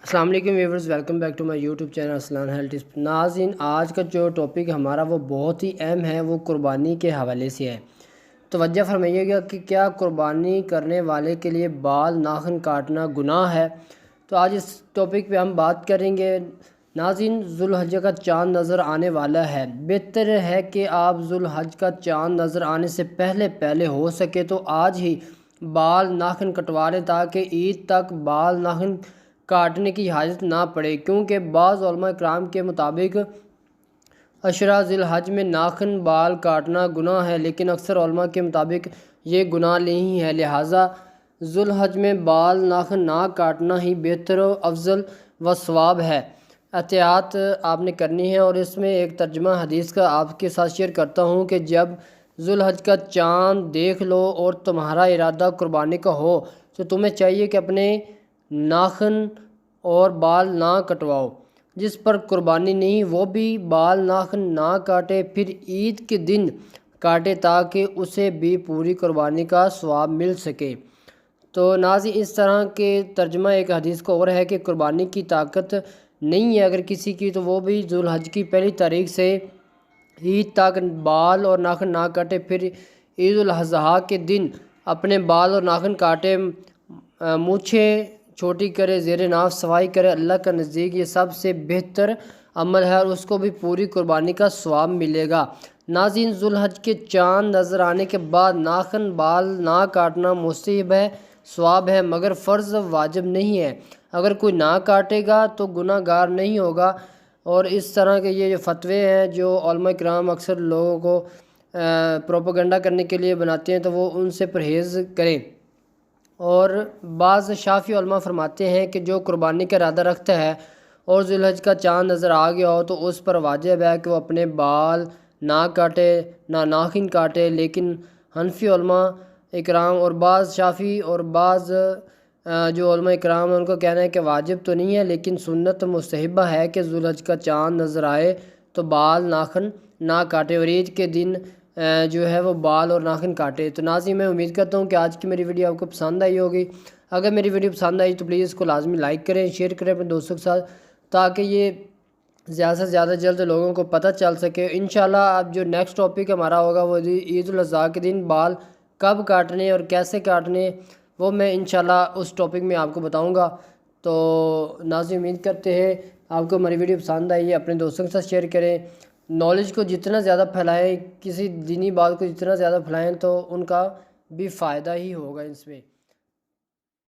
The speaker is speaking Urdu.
السلام علیکم viewers, welcome back to my YouTube channel Aslan health tips. ناظرین، آج کا جو ٹاپک ہمارا وہ بہت ہی اہم ہے، وہ قربانی کے حوالے سے ہے۔ توجہ فرمائیے گا کہ کیا قربانی کرنے والے کے لیے بال ناخن کاٹنا گناہ ہے؟ تو آج اس ٹاپک پہ ہم بات کریں گے۔ ناظرین، ذوالحجہ کا چاند نظر آنے والا ہے۔ بہتر ہے کہ آپ ذوالحجہ کا چاند نظر آنے سے پہلے ہو سکے تو آج ہی بال ناخن کٹوا لیں تاکہ عید تک بال ناخن کاٹنے کی حاجت نہ پڑے، کیونکہ بعض علماء کرام کے مطابق عشرہ ذی الحجہ میں ناخن بال کاٹنا گناہ ہے، لیکن اکثر علماء کے مطابق یہ گناہ نہیں ہے، لہٰذا ذوالحجہ میں بال ناخن نہ کاٹنا ہی بہتر و افضل و ثواب ہے۔ احتیاط آپ نے کرنی ہے، اور اس میں ایک ترجمہ حدیث کا آپ کے ساتھ شیئر کرتا ہوں کہ جب ذوالحجہ کا چاند دیکھ لو اور تمہارا ارادہ قربانی کا ہو تو تمہیں چاہیے کہ اپنے ناخن اور بال نہ کٹواؤ۔ جس پر قربانی نہیں وہ بھی بال ناخن نہ کاٹے، پھر عید کے دن کاٹے تاکہ اسے بھی پوری قربانی کا ثواب مل سکے۔ تو ناظرین، اس طرح کے ترجمہ ایک حدیث کو اور ہے کہ قربانی کی طاقت نہیں ہے اگر کسی کی، تو وہ بھی ذوالحجہ کی پہلی تاریخ سے عید تک بال اور ناخن نہ کاٹے، پھر عید الاضحیٰ کے دن اپنے بال اور ناخن کاٹے، مونچھیں چھوٹی کرے، زیر ناف صفائی کرے۔ اللہ کا نزدیک یہ سب سے بہتر عمل ہے اور اس کو بھی پوری قربانی کا ثواب ملے گا۔ ناظرین، ذوالحجہ کے چاند نظر آنے کے بعد ناخن بال نہ کاٹنا مستحب ہے، ثواب ہے، مگر فرض واجب نہیں ہے۔ اگر کوئی نہ کاٹے گا تو گناہ گار نہیں ہوگا، اور اس طرح کے یہ جو فتوے ہیں جو علماء کرام اکثر لوگوں کو پروپیگنڈا کرنے کے لیے بناتے ہیں، تو وہ ان سے پرہیز کریں۔ اور بعض شافعی علماء فرماتے ہیں کہ جو قربانی کا ارادہ رکھتا ہے اور ذوالحجہ کا چاند نظر آ گیا ہو تو اس پر واجب ہے کہ وہ اپنے بال نہ کاٹے، نہ ناخن کاٹے، لیکن حنفی علماء اکرام اور بعض شافعی اور بعض جو علماء اکرام ہیں ان کا کہنا ہے کہ واجب تو نہیں ہے، لیکن سنت مستحبہ ہے کہ ذوالحجہ کا چاند نظر آئے تو بال ناخن نہ کاٹے اور عید کے دن جو ہے وہ بال اور ناخن کاٹے۔ تو ناظرین، میں امید کرتا ہوں کہ آج کی میری ویڈیو آپ کو پسند آئی ہوگی۔ اگر میری ویڈیو پسند آئی تو پلیز اس کو لازمی لائک کریں، شیئر کریں اپنے دوستوں کے ساتھ، تاکہ یہ زیادہ سے زیادہ جلد لوگوں کو پتہ چل سکے۔ انشاءاللہ اب جو نیکسٹ ٹاپک ہمارا ہوگا وہ عید الاضحیٰ کے دن بال کب کاٹنے اور کیسے کاٹنے، وہ میں انشاءاللہ اس ٹاپک میں آپ کو بتاؤں گا۔ تو ناظرین، امید کرتے ہیں آپ کو ہماری ویڈیو پسند آئی ہے، اپنے دوستوں کے ساتھ شیئر کریں، نالج کو جتنا زیادہ پھیلائیں، کسی دینی بات کو جتنا زیادہ پھیلائیں تو ان کا بھی فائدہ ہی ہوگا اس میں۔